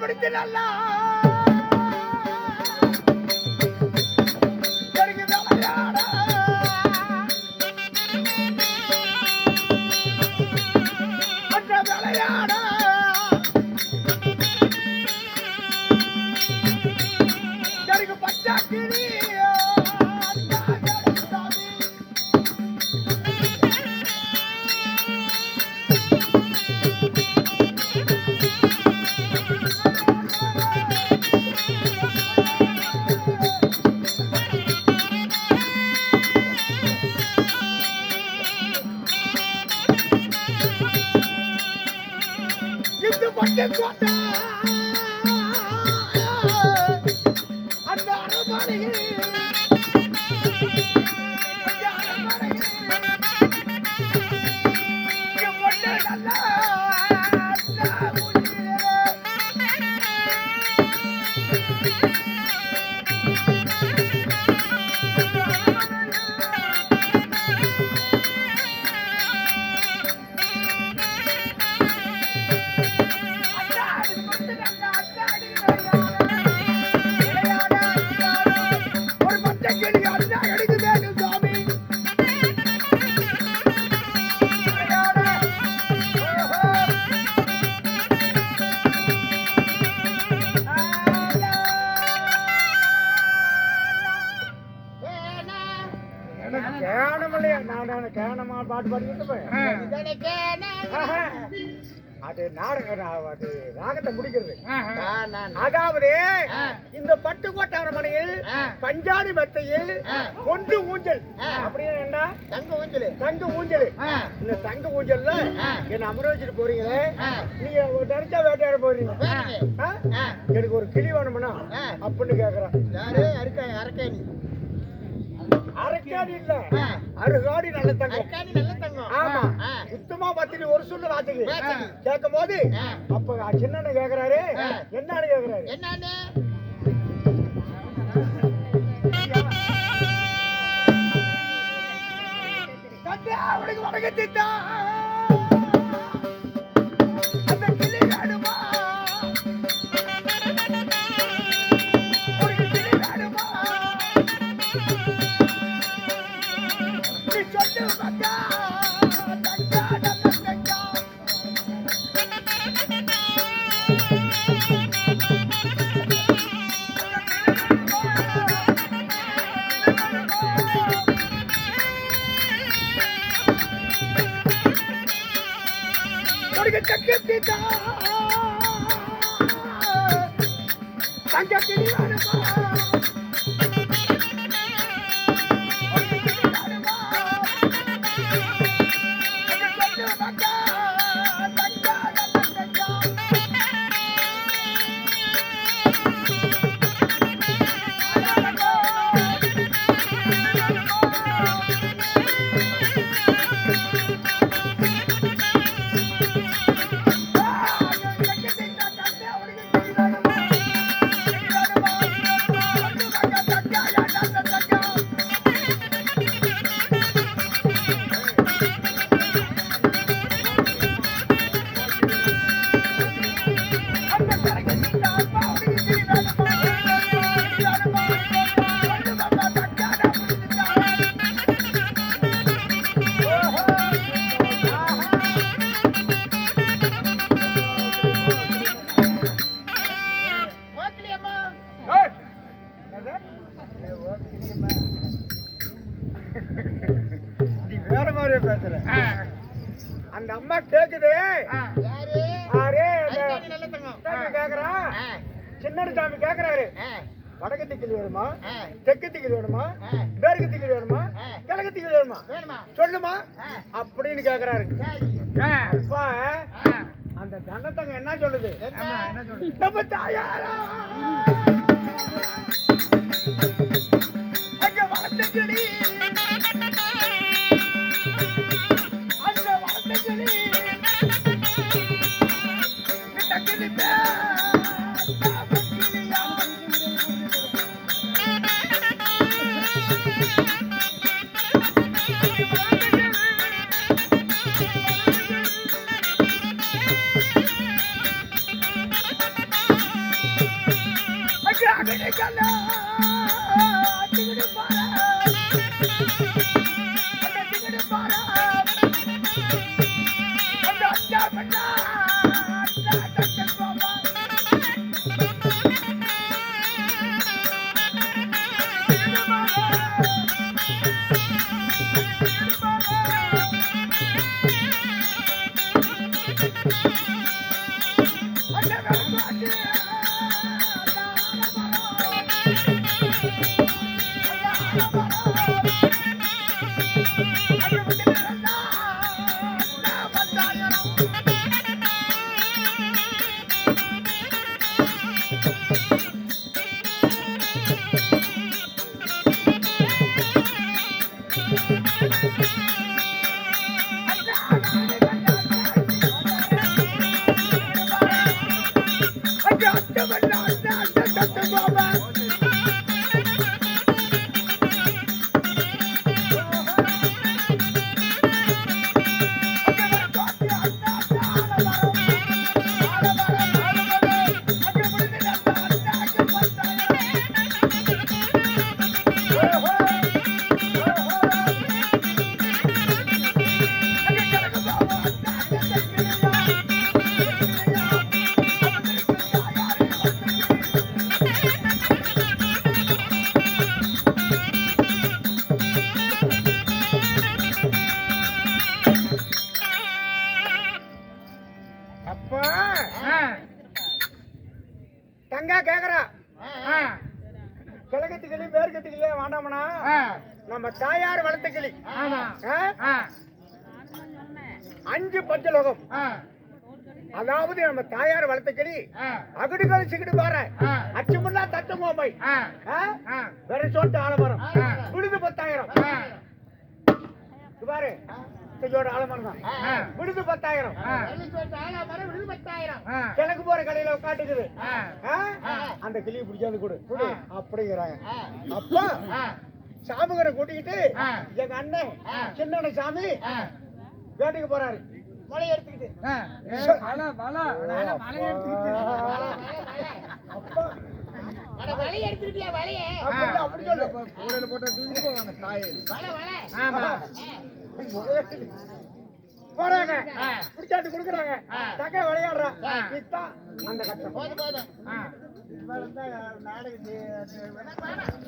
பிடித்து நல்லா பாட்டு பாடிக்கிட்டு அது நாடகம் அது ராகத்தை முடிக்கிறது. அதாவது இந்த பட்டுக்கோட்டை அரண்மனையில் பஞ்சாதி மெத்தையில் கொண்டு ஊஞ்சல் அப்படின்னு என்ன தங்க ஊஞ்சல் தங்க ஊஞ்சல். இந்த தங்க ஊஞ்சல்ல என்ன அமர வச்சுட்டு போறீங்களே, நீங்க தனிச்சா வேட்டையாட போறீங்க. எனக்கு ஒரு கிளி வேணும்னா அப்படின்னு கேக்குறான். அரக்காணி அரக்காணி இல்ல அருகாடி நல்ல தங்கம். ஆமா சுத்தமா பத்தினி ஒரு சொல்லு ராத்துக்கு கேட்கும் போது அப்ப சின்ன கேக்குறாரு. என்னன்னு கேக்குறாரு? என்னன்னு அவனுக்கு வணக்கத்திட்டா அந்த கிளி வேணுமா தங்க கிளி வேணுமா அந்த அம்மா கேக்குது. சின்ன சாமி கேக்குறாரு, வடக்கு திக்கில் வேணுமா, தெற்கு திக்கில் வேணுமா, மேற்கு திக்கில் வேணுமா, கிழக்கு திக்கில் வேணுமா சொல்லுமா அப்படின்னு கேக்குறாரு. அப்பா அந்த தங்கத்தங்க என்ன சொல்லுது? நம்ம தாயாரா அங்க வளர்த்துக்கிடி தங்கா கேக்குறா கிழக்கத்துக்கிளி மேற்கத்துக்கிளியே வேண்டாமனா நம்ம தாயார் வளர்த்த கிளி 5 பஞ்சலோகம் அதாவது நம்ம தாயார் வளர்த்த கிளி அகடுகள் சிக்கிட்டு பாரு அச்சுமுல்லா தட்டு மோபை வேற சொல்லிட்டு ஆலமரம் விடுது 10,000 பாரு ஆலமரம் தான் விடுது 10,000 கிழக்கு போற கடையில காட்டுக்குது அந்த கிளியை பிடிச்சாது கொடு அப்படிங்கிறாங்க. அப்பா சாமிகரை கூட்டிக்கிட்டு எங்க அண்ணன் சின்ன சாமி வேட்டைக்கு போறாரு மலை எடுத்துக்கிட்டு போறாங்க பிடிச்சாட்டு குடுக்குறாங்க தக்க விளையாடுறான் அந்த கட்டம்